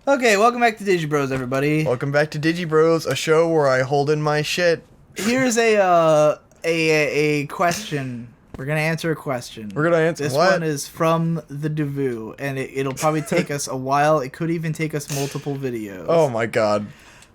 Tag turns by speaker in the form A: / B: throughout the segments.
A: Okay, welcome back to Digi Bros, everybody.
B: Welcome back to Digi Bros, a show where I hold in my shit.
A: Here's a question. We're gonna answer a question.
B: We're gonna answer
A: this
B: what?
A: one is from the Devu, and it'll probably take us a while. It could even take us multiple videos.
B: Oh my god.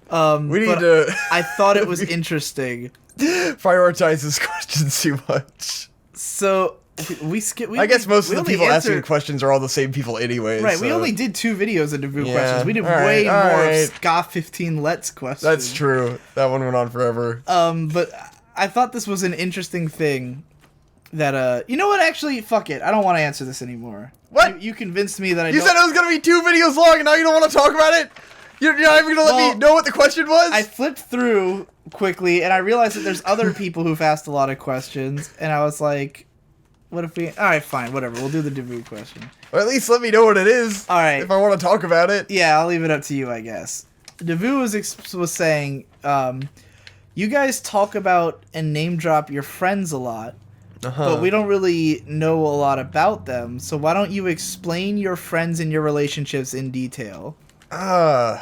B: We need
A: but
B: to
A: I thought it was interesting.
B: prioritize this question too much.
A: So we skip.
B: I guess most of the people
A: answered,
B: asking questions are all the same people anyways.
A: Right,
B: so.
A: we only did 2 videos of Devu
B: Yeah,
A: questions. We did
B: all
A: way
B: right,
A: more
B: all right.
A: of Ska 15 Let's questions.
B: That's true. That one went on forever.
A: But I thought this was an interesting thing that, you know what, actually, fuck it. I don't want to answer this anymore.
B: What?
A: You convinced me that I
B: You
A: don't...
B: said it was gonna be 2 videos long and now you don't want to talk about it? You're not even gonna let me know what the question was?
A: I flipped through quickly and I realized that there's other people who've asked a lot of questions, and I was like, what if we... Alright, fine, whatever. We'll do the Devu question.
B: Or at least let me know what it is.
A: Alright.
B: If I want to talk about it.
A: Yeah, I'll leave it up to you, I guess. Devu was saying, you guys talk about and name drop your friends a lot, but we don't really know a lot about them, so why don't you explain your friends and your relationships in detail?
B: Way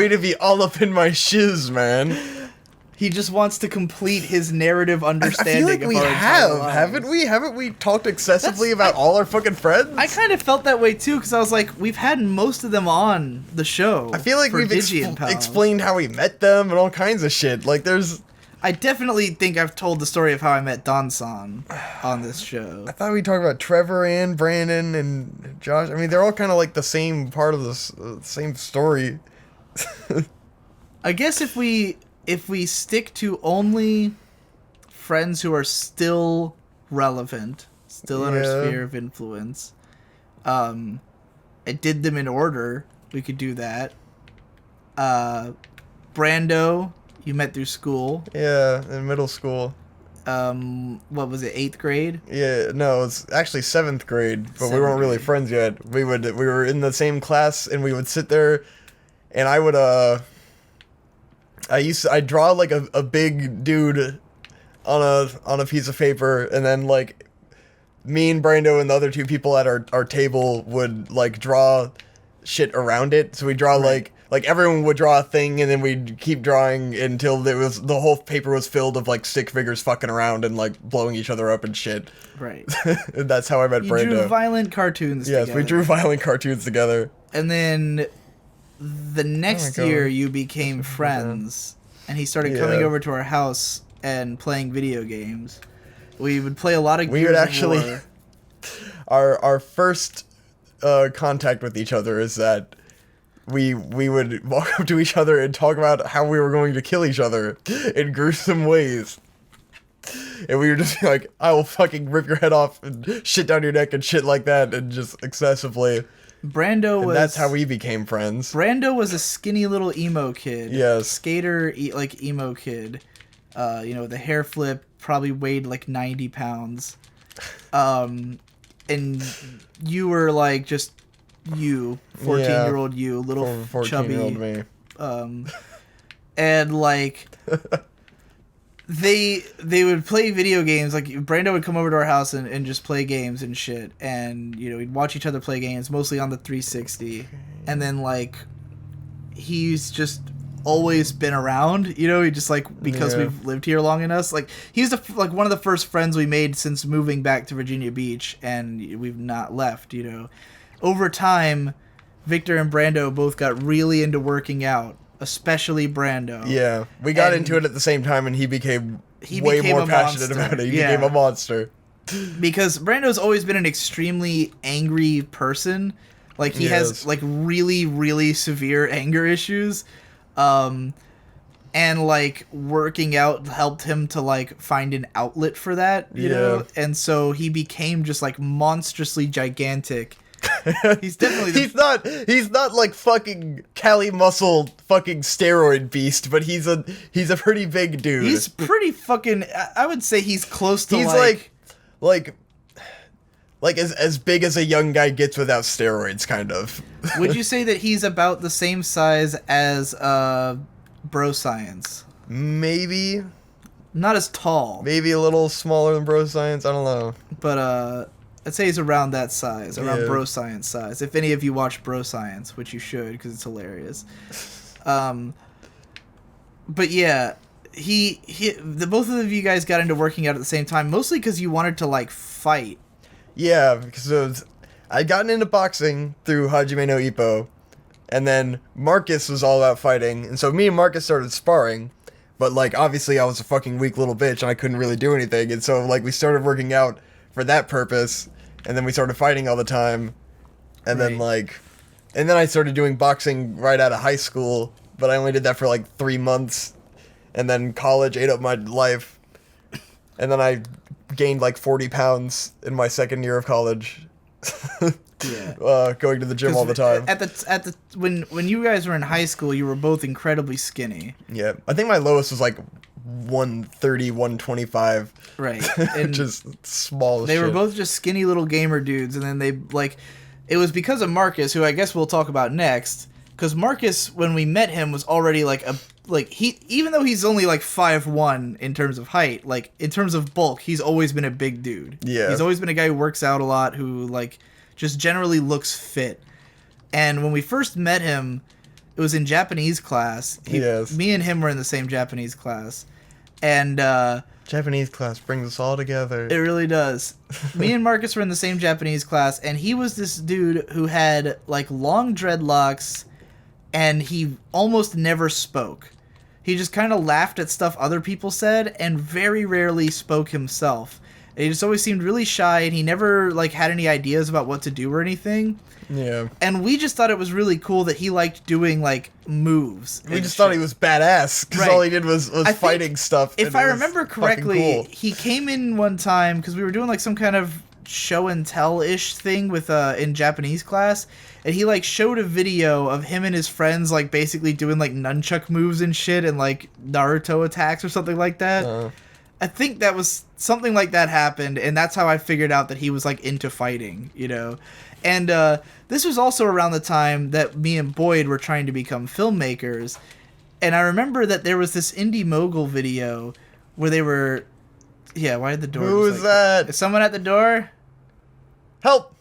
B: to be all up in my shiz, man.
A: He just wants to complete his narrative understanding.
B: I feel like we
A: of our entire lives.
B: haven't we? Haven't we talked excessively about all our fucking friends?
A: I kind of felt that way too, because I was like, we've had most of them on the show.
B: I feel like
A: for
B: we've
A: Digi and Pals.
B: explained how we met them and all kinds of shit. Like, there's...
A: I definitely think I've told the story of how I met Don-san on this show.
B: I thought we talked about Trevor and Brandon and Josh. I mean, they're all kind of like the same part of the same story.
A: I guess if we stick to only friends who are still relevant, still in our sphere of influence, I did them in order. We could do that. Brando, you met through school.
B: Yeah, in middle school.
A: What was it, 8th grade?
B: Yeah, no, it's actually 7th grade, but we weren't really friends yet. We were in the same class, and we would sit there, and I would I'd draw like a big dude on a piece of paper, and then like me and Brando and the other 2 people at our table would like draw shit around it. So we draw like everyone would draw a thing, and then we'd keep drawing until the whole paper was filled of like stick figures fucking around and like blowing each other up and shit.
A: Right.
B: And that's how I met Brando.
A: You drew violent cartoons
B: Yes,
A: together.
B: we drew violent cartoons together.
A: And then the next year you became friends, and he started coming over to our house and playing video games. We would play a lot of Gears of War.
B: Our first contact with each other is that we would walk up to each other and talk about how we were going to kill each other in gruesome ways. And we would just be like, I will fucking rip your head off and shit down your neck and shit like that, and just excessively. That's how we became friends.
A: Brando was a skinny little emo kid.
B: Yes.
A: Skater, like emo kid. The hair flip, probably weighed like 90 pounds. And you were like just 14-year-old you, little
B: 14-year-old
A: chubby.
B: me.
A: And like they would play video games. Like Brando would come over to our house and just play games and shit, and we'd watch each other play games, mostly on the 360. And then like he's just always been around, he just like, because we've lived here long enough. Like he's like one of the first friends we made since moving back to Virginia Beach, and we've not left. Over time, Victor and Brando both got really into working out, especially Brando.
B: Yeah, we got into it at the same time, and he became way more passionate about it. He became a monster.
A: Because Brando's always been an extremely angry person. Like, he has, like, really, really severe anger issues. And, like, working out helped him to, like, find an outlet for that, you know? And so he became just, like, monstrously gigantic. He's definitely
B: he's not like fucking Cali muscle fucking steroid beast, but he's a pretty big dude.
A: He's pretty fucking, I would say he's close to
B: he's like as big as a young guy gets without steroids, kind of.
A: Would you say that he's about the same size as Bro Science?
B: Maybe.
A: Not as tall.
B: Maybe a little smaller than Bro Science, I don't know.
A: But I'd say he's around that size, around
B: Yeah.
A: Bro Science size. If any of you watch Bro Science, which you should, because it's hilarious. But yeah, the both of you guys got into working out at the same time, mostly because you wanted to like fight.
B: Yeah, because I'd gotten into boxing through Hajime no Ippo, and then Marcus was all about fighting, and so me and Marcus started sparring, but like obviously I was a fucking weak little bitch and I couldn't really do anything, and so like we started working out for that purpose, and then we started fighting all the time, and then I started doing boxing right out of high school, but I only did that for like 3 months, and then college ate up my life, and then I gained like 40 pounds in my second year of college.
A: Yeah.
B: Going to the gym all the time.
A: When you guys were in high school, you were both incredibly skinny.
B: Yeah, I think my lowest was like 130, 125.
A: Right. And
B: just small as
A: they
B: shit.
A: were both just skinny little gamer dudes, and then they like it was because of Marcus, who I guess we'll talk about next, because Marcus, when we met him, was already he even though he's only like 5'1" in terms of height, like in terms of bulk, he's always been a big dude.
B: Yeah.
A: He's always been a guy who works out a lot, who like just generally looks fit. And when we first met him, it was in Japanese class.
B: Yes.
A: Me and him were in the same Japanese class. And
B: Japanese class brings us all together.
A: it really does. Me and Marcus were in the same Japanese class, and he was this dude who had like long dreadlocks, and he almost never spoke. He just kind of laughed at stuff other people said and very rarely spoke himself. And he just always seemed really shy, and he never like had any ideas about what to do or anything.
B: Yeah.
A: And we just thought it was really cool that he liked doing like moves.
B: We just thought he was badass because
A: Right.
B: all he did was fighting stuff.
A: If
B: and
A: I
B: it was
A: remember
B: fucking
A: correctly,
B: cool.
A: he came in one time because we were doing like some kind of show and tell-ish thing with in Japanese class, and he like showed a video of him and his friends like basically doing like nunchuck moves and shit and like Naruto attacks or something like that. I think that was something like that happened, and that's how I figured out that he was like into fighting, you know. And this was also around the time that me and Boyd were trying to become filmmakers. And I remember that there was this Indie Mogul video where they were... Yeah, why did the door...
B: Who
A: just,
B: is
A: like,
B: that?
A: Is someone at the door?
B: Help!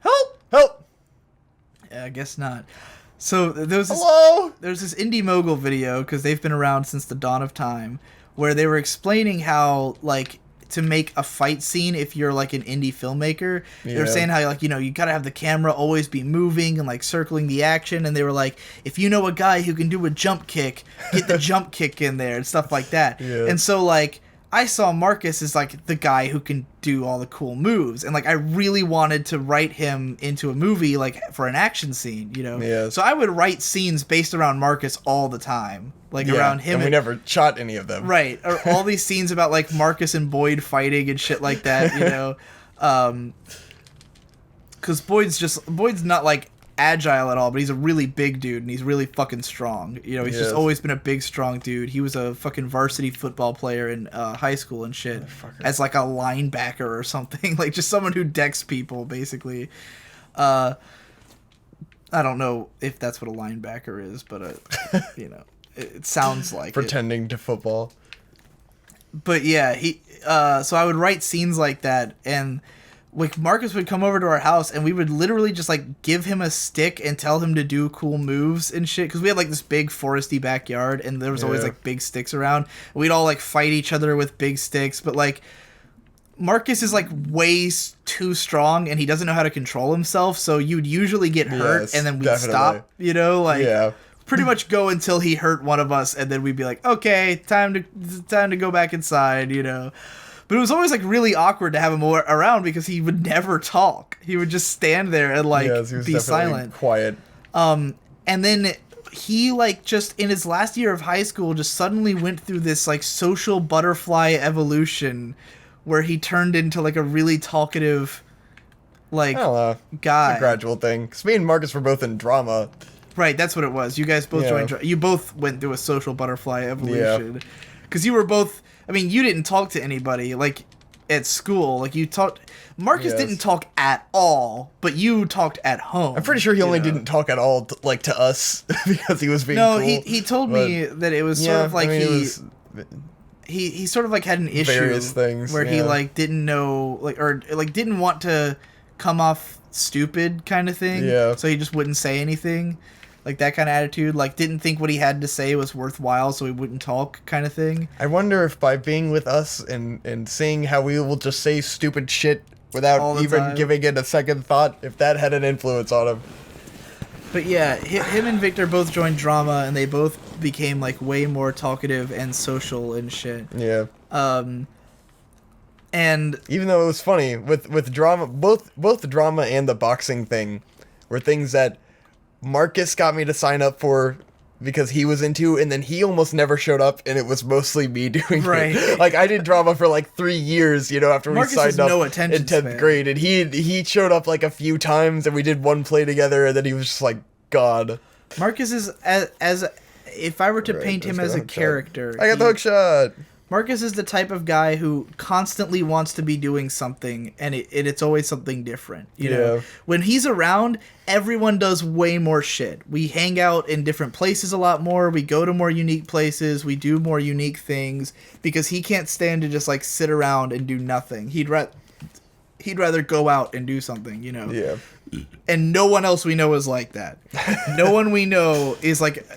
A: Help!
B: Help!
A: Yeah, I guess not. So there was this...
B: Hello!
A: There's this Indie Mogul video, because they've been around since the dawn of time, where they were explaining how, like, to make a fight scene if you're, like, an indie filmmaker. They were saying how, like, you know, you gotta have the camera always be moving and, like, circling the action, and they were like, if you know a guy who can do a jump kick, get the jump kick in there, and stuff like that.
B: Yeah.
A: And so, like, I saw Marcus as, like, the guy who can do all the cool moves, and, like, I really wanted to write him into a movie, like, for an action scene, you know?
B: Yes.
A: So I would write scenes based around Marcus all the time. Like, around him.
B: And we never shot any of them.
A: Right. Or all these scenes about, like, Marcus and Boyd fighting and shit like that, you know? Because Boyd's not, like, agile at all, but he's a really big dude, and he's really fucking strong. You know, he's just always been a big, strong dude. He was a fucking varsity football player in high school and shit. As, like, a linebacker or something. Like, just someone who decks people, basically. I don't know if that's what a linebacker is, but, you know. It sounds like
B: Pretending to football.
A: But yeah, so I would write scenes like that, and like Marcus would come over to our house, and we would literally just like give him a stick and tell him to do cool moves and shit, because we had like this big foresty backyard, and there was always like big sticks around. We'd all like fight each other with big sticks, but like Marcus is like way too strong, and he doesn't know how to control himself, so you'd usually get hurt, and then we'd stop, you know, like pretty much go until he hurt one of us, and then we'd be like, okay, time to go back inside, you know. But it was always like really awkward to have him around because he would never talk. He would just stand there and like be silent,
B: quiet.
A: And then he like just in his last year of high school just suddenly went through this like social butterfly evolution where he turned into like a really talkative like guy.
B: It's a gradual thing. Because me and Marcus were both in drama.
A: Right, that's what it was. You guys both joined. You both went through a social butterfly evolution. Because you were both. I mean, you didn't talk to anybody like at school. Like you talked. Marcus didn't talk at all, but you talked at home.
B: I'm pretty sure he only didn't talk at all, like to us, because he was being.
A: No,
B: cool,
A: he told me that it was sort of like he sort of like had an issue
B: various things
A: where he like didn't know or didn't want to come off stupid kind of thing.
B: Yeah.
A: So he just wouldn't say anything. Like that kind of attitude, like didn't think what he had to say was worthwhile, so he wouldn't talk kind of thing.
B: I wonder if by being with us and seeing how we will just say stupid shit without even giving it a second thought, if that had an influence on him.
A: But yeah, him and Victor both joined drama, and they both became like way more talkative and social and shit.
B: Yeah.
A: And
B: even though it was funny with drama, both the drama and the boxing thing were things that Marcus got me to sign up for because he was into, and then he almost never showed up, and it was mostly me doing it. Like, I did drama for like 3 years, after
A: Marcus
B: we signed up
A: no
B: in 10th grade, and he showed up like a few times, and we did one play together, and then he was just like, God.
A: Marcus is, as if I were to paint him as a character...
B: I got the hook shot!
A: Marcus is the type of guy who constantly wants to be doing something, and it's always something different. You know, when he's around, everyone does way more shit. We hang out in different places a lot more. We go to more unique places. We do more unique things because he can't stand to just like sit around and do nothing. He'd rather go out and do something.
B: Yeah.
A: And no one else we know is like that. No one we know is like,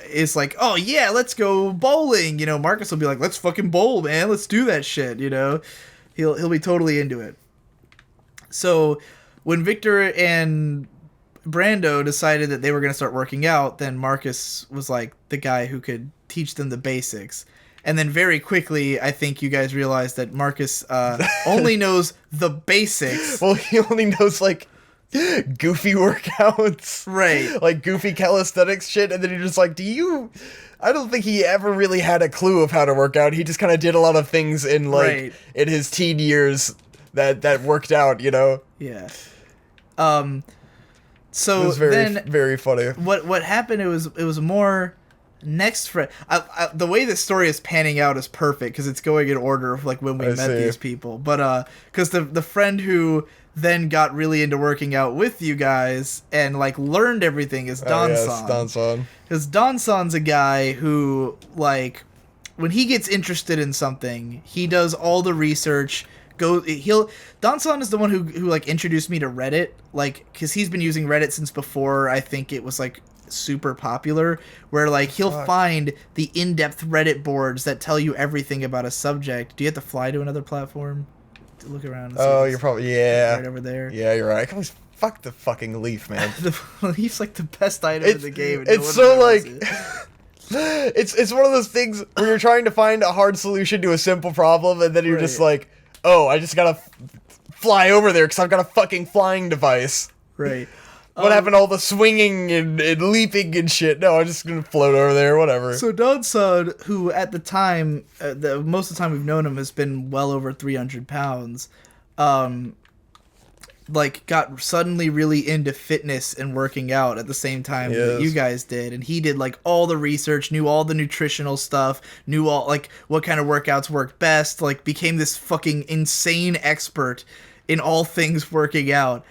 A: oh yeah, let's go bowling. Marcus will be like, let's fucking bowl, man. Let's do that shit. He'll be totally into it. So when Victor and Brando decided that they were going to start working out, then Marcus was like the guy who could teach them the basics. And then very quickly, I think you guys realized that Marcus only knows the basics.
B: Well, he only knows like goofy workouts,
A: right?
B: Like goofy calisthenics shit, and then you're just like, I don't think he ever really had a clue of how to work out. He just kind of did a lot of things in in his teen years that worked out,
A: Yeah. So
B: it was very funny.
A: What happened? It was more next friend. The way this story is panning out is perfect because it's going in order of like when we met these people. But because the friend who then got really into working out with you guys and like learned everything is Don-san.
B: Don-san.
A: Because Don-san's a guy who like when he gets interested in something, he does all the research. Don-san is the one who like introduced me to Reddit, like because he's been using Reddit since before I think it was like super popular, where like he'll find the in-depth Reddit boards that tell you everything about a subject. Do you have to fly to another platform to look around?
B: Oh, you're probably right
A: over there.
B: Yeah, you're right. I can always fuck the fucking leaf, man.
A: The leaf's like the best item in the game. And
B: it's so like. It's one of those things where you're trying to find a hard solution to a simple problem, and then you're just like, oh, I just gotta fly over there because I've got a fucking flying device.
A: Right.
B: What happened to all the swinging and leaping and shit? No, I'm just gonna float over there, whatever.
A: So Don-san, who at the time, most of the time we've known him, has been well over 300 pounds, like got suddenly really into fitness and working out at the same time that you guys did, and he did like all the research, knew all the nutritional stuff, knew all like what kind of workouts worked best, like became this fucking insane expert in all things working out.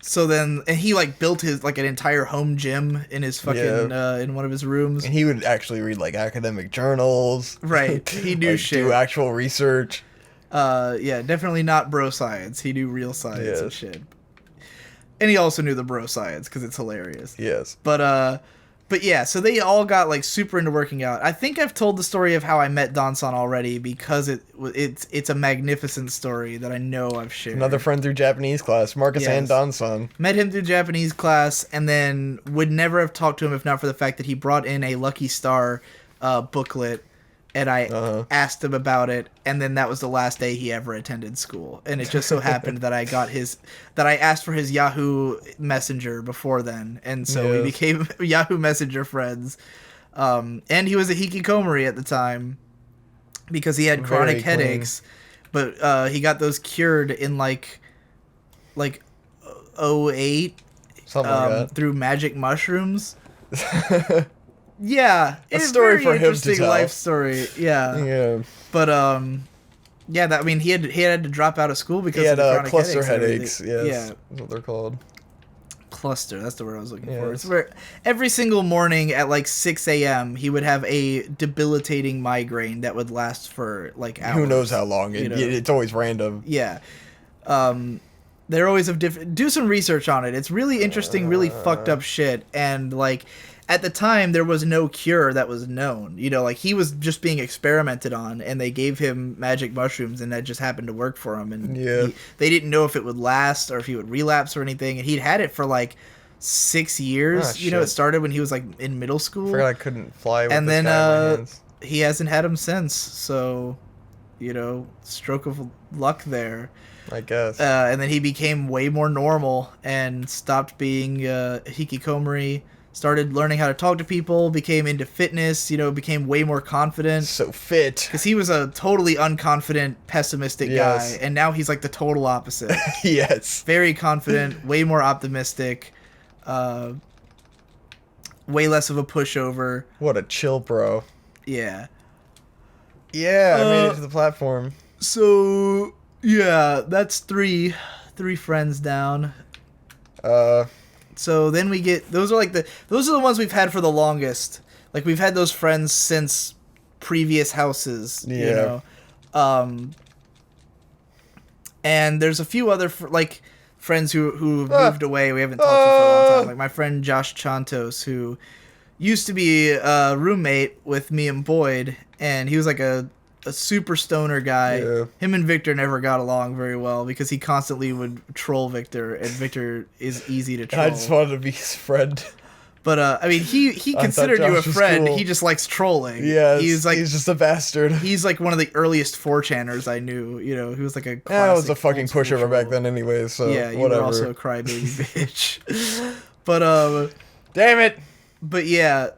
A: So then, and he like built his like an entire home gym in his fucking in one of his rooms.
B: And he would actually read like academic journals.
A: Right, he knew shit.
B: Do actual research.
A: Yeah, definitely not bro science. He knew real science and shit. And he also knew the bro science because it's hilarious.
B: Yes.
A: But yeah, so they all got like super into working out. I think I've told the story of how I met Don-san already because it's a magnificent story that I know I've shared.
B: Another friend through Japanese class, Marcus and Don-san.
A: Met him through Japanese class and then would never have talked to him if not for the fact that he brought in a Lucky Star booklet. And I asked him about it, and then that was the last day he ever attended school. And it just so happened that I asked for his Yahoo Messenger before then, and so we became Yahoo Messenger friends. And he was a hikikomori at the time because he had chronic headaches, but he got those cured in like '08
B: something like that
A: through magic mushrooms. Yeah,
B: it's a story for him to tell.
A: Life story. Yeah. But yeah, I mean, he had to drop out of school because
B: he had
A: of the chronic
B: cluster
A: headaches.
B: Yes, that's what they're called.
A: cluster. That's the word I was looking for.
B: Yes.
A: It's where every single morning at like 6 a.m. he would have a debilitating migraine that would last for like hours.
B: Who knows how long?
A: you know?
B: It's always random.
A: Yeah. They're always of different. Do some research on it. It's really interesting, really fucked up shit. And like, at the time, there was no cure that was known. You know, like he was just being experimented on, and they gave him magic mushrooms, and that just happened to work for him. And they didn't know if it would last or if he would relapse or anything. And he'd had it for like 6 years. You know, it started when he was like in middle school.
B: I forgot I couldn't fly with
A: and
B: this
A: then
B: guy in my hands.
A: he hasn't had him since. So, you know, stroke of luck there.
B: I guess.
A: And then he became way more normal and stopped being hikikomori, started learning how to talk to people, became into fitness, you know, became way more confident.
B: So fit.
A: Because he was a totally unconfident, pessimistic guy, and now he's like the total opposite.
B: Yes.
A: Very confident, way more optimistic, way less of a pushover.
B: What a chill bro.
A: Yeah.
B: Yeah, I made it to the platform.
A: So... yeah, that's three friends down. So then we get those are the ones we've had for the longest. Like we've had those friends since previous houses.
B: Yeah.
A: You know? And there's a few other friends who moved away. We haven't talked to for a long time. Like my friend Josh Chantos, who used to be a roommate with me and Boyd, and he was like a super stoner guy.
B: Yeah.
A: Him and Victor never got along very well because he constantly would troll Victor, and Victor is easy to troll.
B: I just wanted to be his friend.
A: But I mean, he considered you a
B: Josh was
A: friend.
B: cool.
A: He just likes trolling.
B: Yeah,
A: he's
B: just a bastard.
A: He's like one of the earliest 4chaners I knew. You know, he was like a classic.
B: I was a fucking
A: old-school
B: pushover
A: troll.
B: back then, anyway. So
A: yeah, you
B: whatever.
A: were also a crybaby bitch. But
B: damn it.
A: But yeah,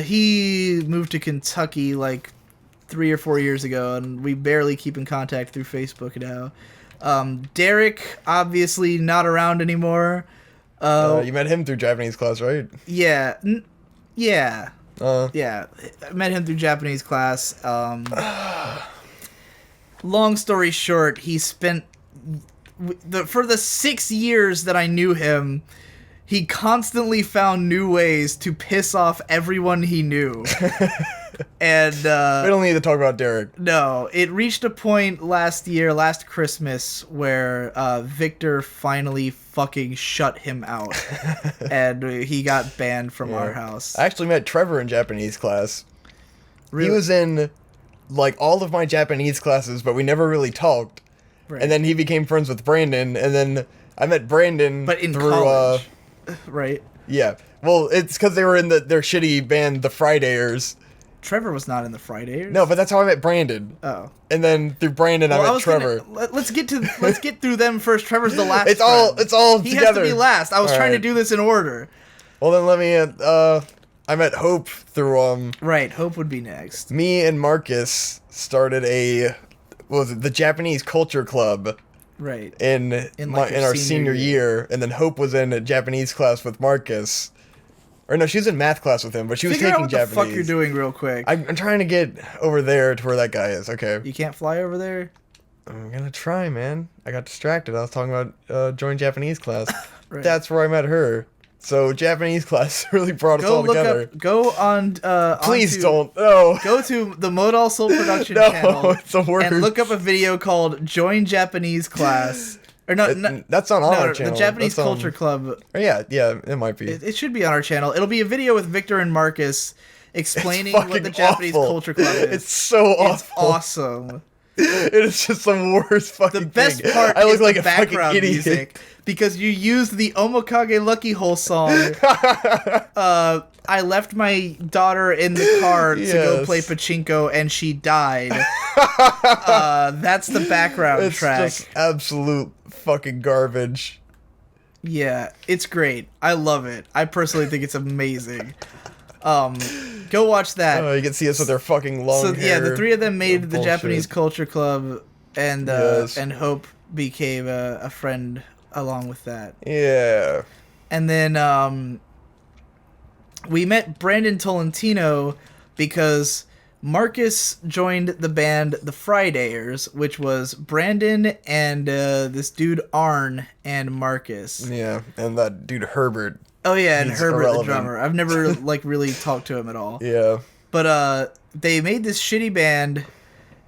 A: he moved to Kentucky like 3 or 4 years ago, and we barely keep in contact through Facebook now. Derek, obviously not around anymore.
B: You met him through Japanese class, right?
A: Yeah. Yeah.
B: Yeah.
A: I met him through Japanese class. Long story short, he spent... for the 6 years that I knew him, he constantly found new ways to piss off everyone he knew. And
B: we don't need to talk about Derek.
A: No, it reached a point last Christmas, where Victor finally fucking shut him out, and he got banned from our house.
B: I actually met Trevor in Japanese class.
A: Really?
B: He was in like all of my Japanese classes, but we never really talked.
A: Right.
B: And then he became friends with Brandon, and then I met Brandon
A: But in
B: through
A: college, right?
B: Yeah. Well, it's because they were in their shitty band, the Fridayers.
A: Trevor was not in the Fridayers.
B: No, but that's how I met Brandon.
A: Oh.
B: And then through Brandon, I met Trevor.
A: Let's get through them first. Trevor's the last.
B: It's all
A: he
B: together.
A: has to be last. I was
B: All
A: trying to
B: right.
A: do this in order.
B: Well, then let me. I met Hope through
A: Right, Hope would be next.
B: Me and Marcus started the Japanese Culture Club.
A: Right.
B: In
A: like
B: our senior year, and then Hope was in a Japanese class with Marcus. Or no, she was in math class with him, but she was
A: Figure
B: taking
A: out what
B: Japanese.
A: the fuck you're doing real quick.
B: I'm trying to get over there to where that guy is. Okay.
A: You can't fly over there?
B: I'm gonna try, man. I got distracted. I was talking about join Japanese class.
A: Right.
B: That's where I met her. So Japanese class really brought us all together.
A: Go on.
B: Please don't. No.
A: Go to the Modal Soul Production
B: No,
A: channel
B: it's the worst.
A: and look up a video called "Join Japanese Class." Or
B: that's not on our channel.
A: The Japanese
B: That's
A: Culture Club.
B: Yeah, it might be.
A: It should be on our channel. It'll be a video with Victor and Marcus explaining what the
B: fucking
A: Japanese
B: awful.
A: Culture Club is.
B: It's so awful.
A: It's awesome.
B: It is just the worst fucking
A: The best
B: thing.
A: part
B: I look
A: is
B: like
A: the
B: a fucking
A: background
B: idiot.
A: music, because you used the Omokage Lucky Hole song. I left my daughter in the car to go
B: Yes.
A: play pachinko, and she died. That's the background
B: It's
A: track.
B: just absolute fucking garbage.
A: Yeah, it's great. I love it. I personally think it's amazing. Go watch that.
B: You can see us with their fucking long hair.
A: Yeah, the three of them made the
B: Bullshit.
A: Japanese Culture Club, and
B: Yes.
A: and Hope became a friend along with that.
B: Yeah.
A: And then we met Brandon Tolentino because Marcus joined the band The Fridayers, which was Brandon and this dude Arn and Marcus.
B: Yeah, and that dude Herbert.
A: Oh yeah, and
B: He's
A: Herbert
B: irrelevant.
A: the drummer. I've never like really talked to him at all.
B: Yeah.
A: But they made this shitty band,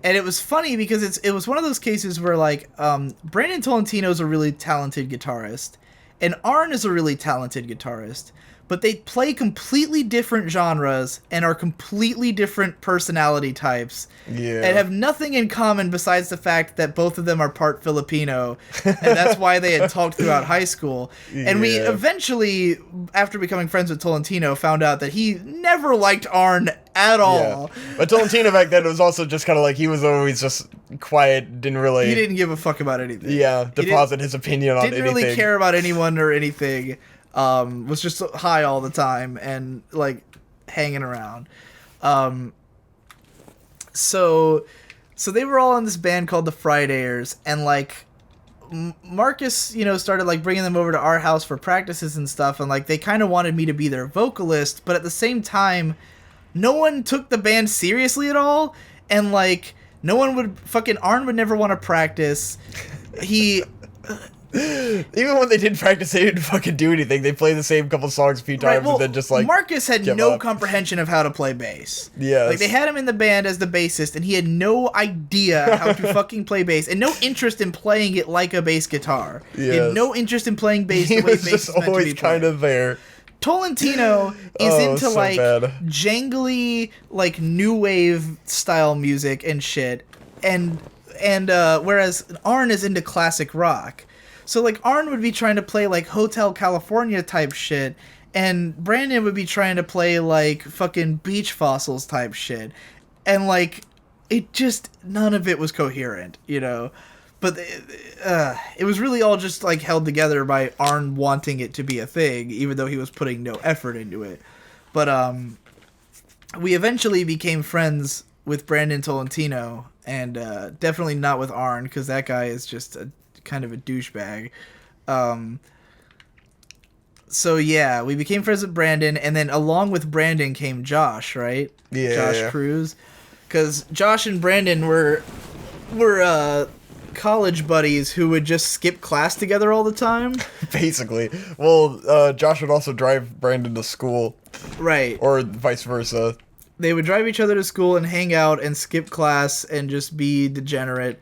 A: and it was funny because it was one of those cases where like Brandon Tolentino's a really talented guitarist, and Arn is a really talented guitarist. But they play completely different genres and are completely different personality types.
B: Yeah.
A: And have nothing in common besides the fact that both of them are part Filipino. And that's why they had talked throughout high school. And we eventually, after becoming friends with Tolentino, found out that he never liked Arn at all.
B: Yeah. But Tolentino back then was also just kind of like, he was always just quiet, didn't really...
A: He didn't give a fuck about anything.
B: Yeah, deposit his opinion on anything.
A: Didn't really care about anyone or anything. Was just high all the time and like hanging around. So they were all in this band called the Fridayers, and like Marcus, you know, started like bringing them over to our house for practices and stuff, and like they kind of wanted me to be their vocalist, but at the same time, no one took the band seriously at all, and like no one would Arn would never want to practice.
B: Even when they did practice, they didn't fucking do anything. They played the same couple songs a few times and then just like...
A: Marcus had no comprehension of how to play bass.
B: Yes.
A: Like, they had him in the band as the bassist, and he had no idea how to fucking play bass, and no interest in playing it like a bass guitar. Yes. He had no interest in playing bass the way bass is meant to be played. He was just always kind
B: of there.
A: Tolentino is into, so like, jangly, like, new wave style music and shit, and whereas Arn is into classic rock. So, like, Arn would be trying to play, like, Hotel California type shit, and Brandon would be trying to play, like, fucking Beach Fossils type shit. And, like, it just, none of it was coherent, you know? But it was really all just, like, held together by Arn wanting it to be a thing, even though he was putting no effort into it. But, we eventually became friends with Brandon Tolentino, and definitely not with Arn, because that guy is just kind of a douchebag. So yeah, we became friends with Brandon, and then along with Brandon came Josh, right?
B: Yeah.
A: Josh Cruz. Because Josh and Brandon were college buddies who would just skip class together all the time.
B: Basically. Well, Josh would also drive Brandon to school.
A: Right.
B: Or vice versa.
A: They would drive each other to school and hang out and skip class and just be degenerate.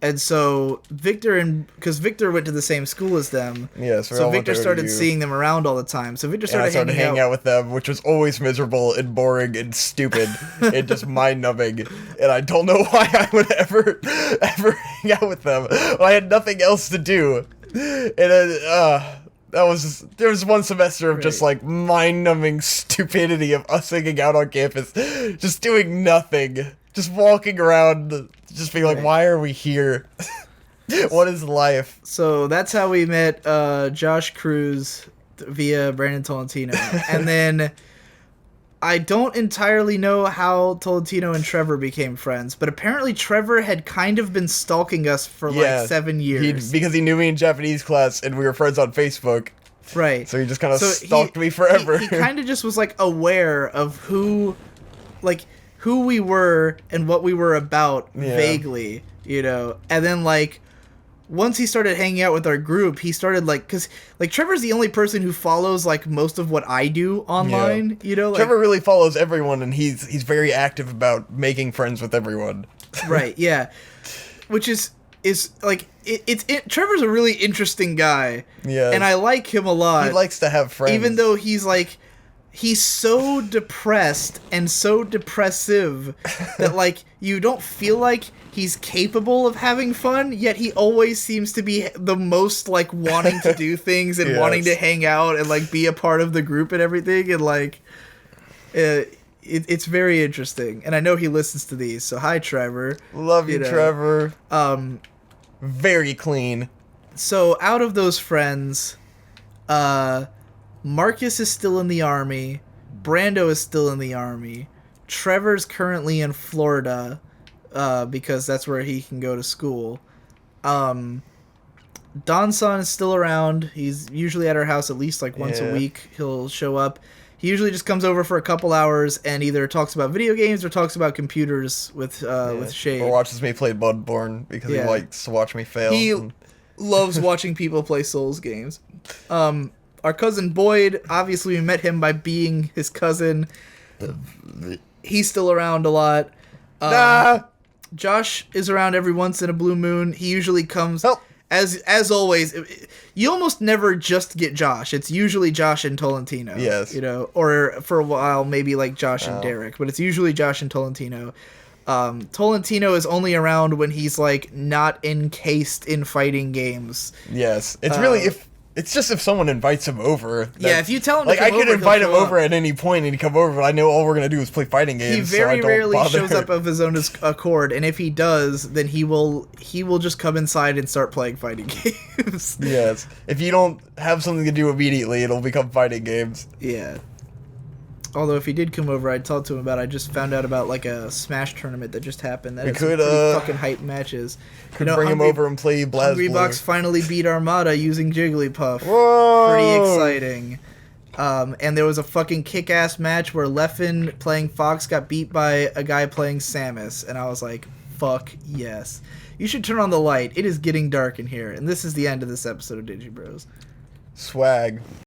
A: And so because Victor went to the same school as them, so Victor started seeing them around all the time. So Victor started hanging out with them,
B: which was always miserable and boring and stupid and just mind-numbing. And I don't know why I would ever hang out with them. I had nothing else to do. And there was one semester of just like mind-numbing stupidity of us hanging out on campus, just doing nothing. Just walking around, just being like, why are we here? What is life?
A: So that's how we met Josh Cruz via Brandon Tolentino. And then I don't entirely know how Tolentino and Trevor became friends, but apparently Trevor had kind of been stalking us for like 7 years.
B: Because he knew me in Japanese class and we were friends on Facebook.
A: Right.
B: So he just kind of stalked me forever.
A: He kind of just was like aware of who we were and what we were about vaguely, you know? And then, like, once he started hanging out with our group, he started, like, because, like, Trevor's the only person who follows, like, most of what I do online, you know? Like,
B: Trevor really follows everyone, and he's very active about making friends with everyone.
A: Right, yeah. Which is like, Trevor's a really interesting guy.
B: Yeah.
A: And I like him a lot.
B: He likes to have friends.
A: Even though he's, like... He's so depressed and so depressive that, like, you don't feel like he's capable of having fun, yet he always seems to be the most, like, wanting to do things and wanting to hang out and, like, be a part of the group and everything, and, like, it's very interesting. And I know he listens to these, so hi, Trevor.
B: Love you, Trevor. Very clean.
A: So, out of those friends, Marcus is still in the Army. Brando is still in the Army. Trevor's currently in Florida because that's where he can go to school. Don San is still around. He's usually at our house at least like once a week. He'll show up. He usually just comes over for a couple hours and either talks about video games or talks about computers with Shade.
B: Or watches me play Bloodborne because he likes to watch me fail.
A: He loves watching people play Souls games. Our cousin Boyd, obviously we met him by being his cousin. He's still around a lot. Josh is around every once in a blue moon. He usually comes... As always, you almost never just get Josh. It's usually Josh and Tolentino.
B: Yes.
A: Or for a while, maybe like Josh and Derek. But it's usually Josh and Tolentino. Tolentino is only around when he's like not encased in fighting games.
B: Yes. It's really it's just if someone invites him over.
A: If you tell him
B: to
A: come
B: over, I could invite him over
A: up.
B: At any point and he'd come over, but I know all we're going to do is play fighting games.
A: He very rarely
B: bother.
A: shows up of his own accord, and if he does, then he will just come inside and start playing fighting games.
B: Yes. If you don't have something to do immediately, it'll become fighting games.
A: Yeah. Although if he did come over, I'd talk to him about. I just found out about like a Smash tournament that just happened. That could fucking hype matches.
B: Could bring him over and play BlazBlue.
A: Hungrybox finally beat Armada using Jigglypuff.
B: Whoa!
A: Pretty exciting. And there was a fucking kick-ass match where Leffen playing Fox got beat by a guy playing Samus, and I was like, fuck yes. You should turn on the light. It is getting dark in here, and this is the end of this episode of Digi Bros.
B: Swag.